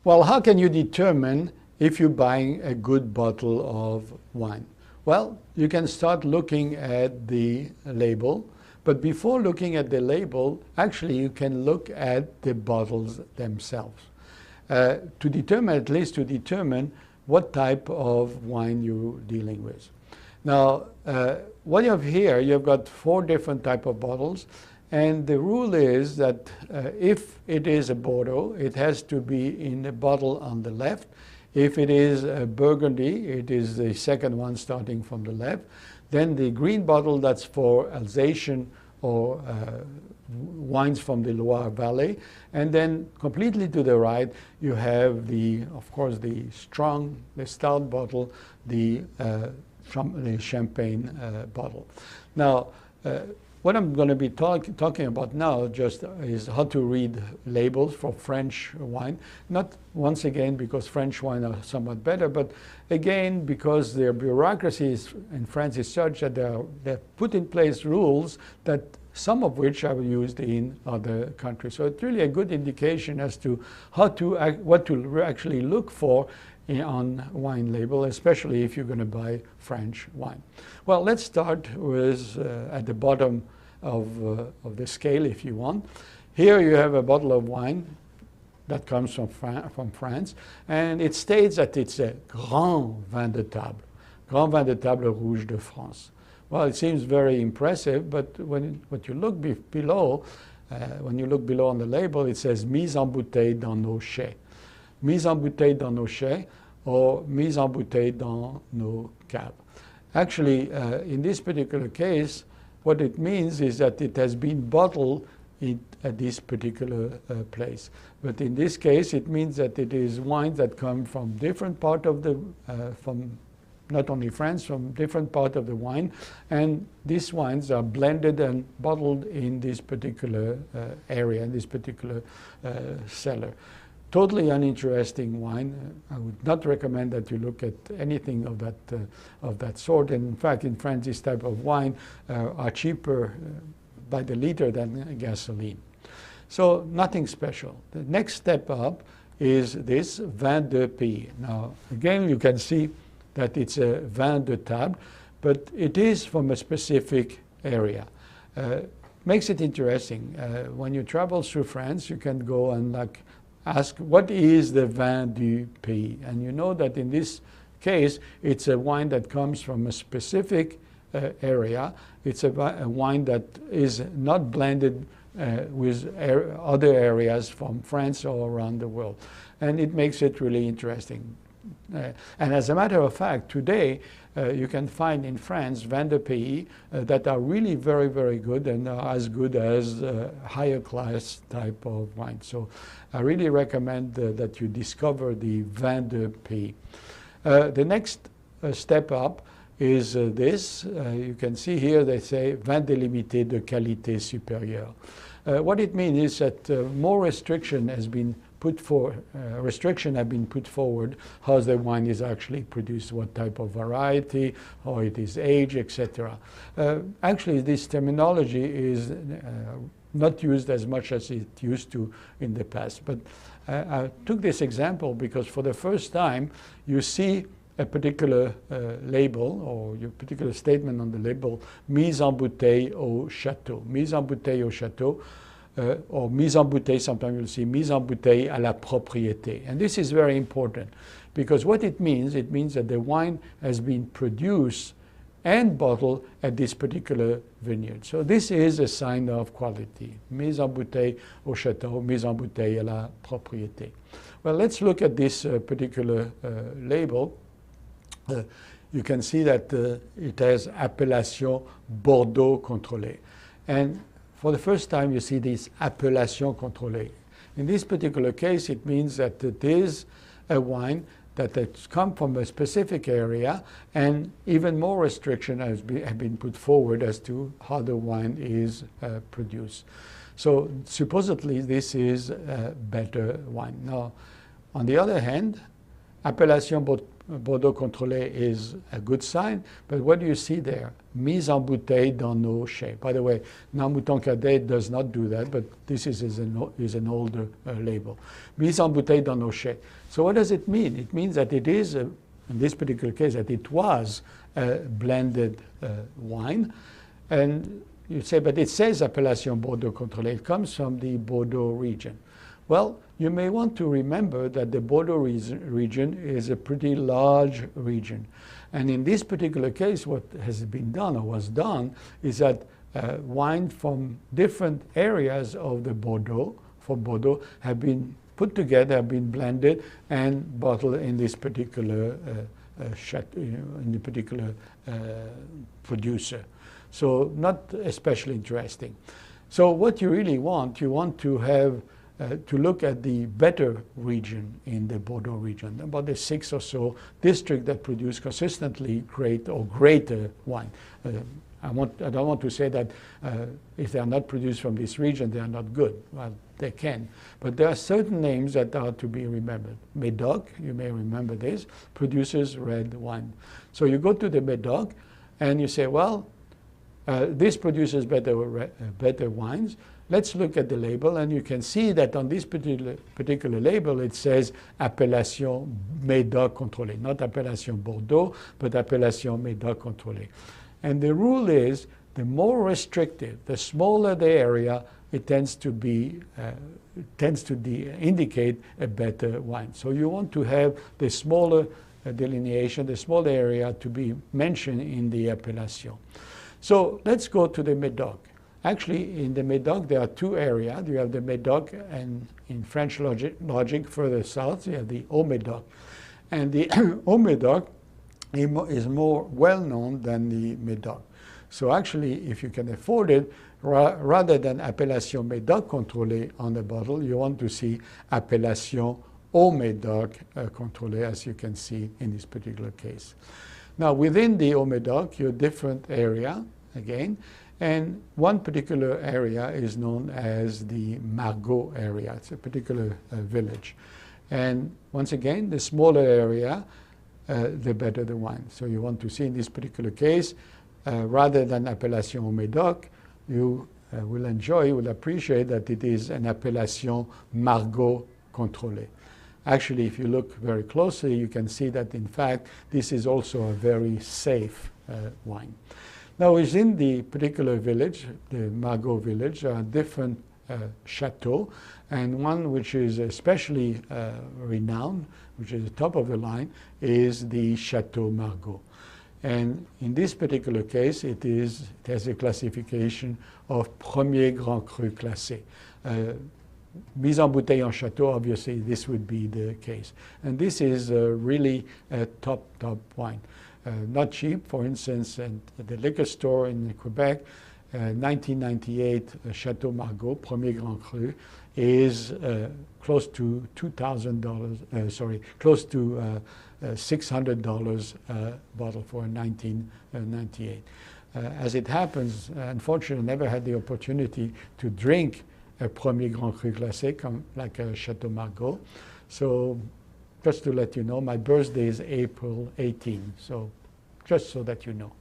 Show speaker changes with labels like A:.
A: Well, how can you determine if you're buying a good bottle of wine? Well, you can start looking at the label, but before looking at the label, actually you can look at the bottles themselves to determine, at least to determine what type of wine you're dealing with. Now, what you have here, you've got 4 different type of bottles. And the rule is that if it is a Bordeaux, it has to be in the bottle on the left. If it is a Burgundy, it is the second one starting from the left. Then the green bottle, that's for Alsatian or wines from the Loire Valley. And then completely to the right, you have of course, the stout bottle, the champagne bottle. Now, what I'm going to be talking about now just is how to read labels for French wine. Not once again because French wine are somewhat better, but again because their bureaucracy in France is such that they've put in place rules that some of which are used in other countries. So it's really a good indication as to what to actually look for on wine label, especially if you're going to buy French wine. Well, let's start with at the bottom of the scale, if you want. Here you have a bottle of wine that comes from France, and it states that it's a Grand Vin de Table, Grand Vin de Table Rouge de France. Well, it seems very impressive, but when you look below, when you look below on the label, it says mise en bouteille dans nos chais. Mise en bouteille dans nos chais, or mise en bouteille dans nos caves. Actually, in this particular case, what it means is that it has been bottled at this particular place. But in this case, it means that it is wines that come from different part of the, from not only France, from different part of the wine. And these wines are blended and bottled in this particular area, in this particular cellar. Totally uninteresting wine. I would not recommend that you look at anything of that sort. And in fact, in France, this type of wine are cheaper by the liter than gasoline. So nothing special. The next step up is this vin de pays. Now, again, you can see that it's a vin de table, but it is from a specific area. Makes it interesting. When you travel through France, you can go and ask, what is the vin du pays? And you know that in this case, it's a wine that comes from a specific area. It's a wine that is not blended with other areas from France or around the world. And it makes it really interesting. And as a matter of fact, today, you can find in France vin de pays that are really very, very good and are as good as higher class type of wine. So I really recommend that you discover the vin de pays. The next step up is this. You can see here they say vin délimité de qualité supérieure. What it means is that more restriction has been restriction have been put forward, how the wine is actually produced, what type of variety, how it is aged, etc. Actually, this terminology is not used as much as it used to in the past. But I took this example because for the first time, you see a particular label or your particular statement on the label, mise en bouteille au château. Mise en bouteille au château. Or mise en bouteille, sometimes you'll see mise en bouteille à la propriété. And this is very important because what it means that the wine has been produced and bottled at this particular vineyard. So this is a sign of quality. Mise en bouteille au château, mise en bouteille à la propriété. Well, let's look at this particular label. You can see that it has appellation Bordeaux contrôlée. And for the first time, you see this appellation contrôlée. In this particular case, it means that it is a wine that has come from a specific area, and even more restriction have been put forward as to how the wine is produced. So supposedly, this is a better wine. Now, on the other hand, appellation Bordeaux Contrôlé is a good sign, but what do you see there? Mise en bouteille dans nos chais. By the way, Namouton Cadet does not do that, but this is an older label. Mise en bouteille dans nos chais. So what does it mean? It means that it is, in this particular case, that it was a blended wine. And you say, but it says Appellation Bordeaux Contrôlé. It comes from the Bordeaux region. Well, you may want to remember that the Bordeaux region is a pretty large region. And in this particular case, what has been done or was done is that wine from different areas of the Bordeaux, have been put together, have been blended and bottled in this particular producer. So not especially interesting. So what you really want, you want to have to look at the better region in the Bordeaux region, about the 6 or so districts that produce consistently great or greater wine. I don't want to say that if they are not produced from this region, they are not good. Well, they can. But there are certain names that are to be remembered. Médoc, you may remember this, produces red wine. So you go to the Médoc and you say, well, this produces better wines. Let's look at the label, and you can see that on this particular label it says Appellation Médoc Contrôlé, not Appellation Bordeaux, but Appellation Médoc Contrôlé. And the rule is, the more restrictive, the smaller the area, it tends to indicate a better wine. So you want to have the smaller delineation, the smaller area to be mentioned in the appellation. So let's go to the Médoc. Actually, in the Médoc, there are two areas. You have the Médoc, and in French logic further south, you have the Haut-Médoc. And the Haut-Médoc is more well-known than the Médoc. So actually, if you can afford it, rather than Appellation Médoc Contrôlé on the bottle, you want to see Appellation Haut-Médoc Contrôlé, as you can see in this particular case. Now, within the Haut-Médoc, you have different area, again, and one particular area is known as the Margaux area. It's a particular village. And once again, the smaller area, the better the wine. So you want to see in this particular case, rather than Appellation Haut-Médoc, you will appreciate that it is an Appellation Margaux Contrôlé. Actually, if you look very closely, you can see that, in fact, this is also a very safe wine. Now, within the particular village, the Margaux village, there are different chateaux, and one which is especially renowned, which is the top of the line, is the Chateau Margaux. And in this particular case, it has a classification of Premier Grand Cru classé. Mise en bouteille en château, obviously, this would be the case. And this is really a top wine. Not cheap. For instance, at the liquor store in Quebec, 1998 Chateau Margaux, Premier Grand Cru, is close to $2,000, close to $600 bottle for 1998. As it happens, unfortunately, I never had the opportunity to drink a Premier Grand Cru classé like a Chateau Margaux. So just to let you know, my birthday is April 18, so just so that you know.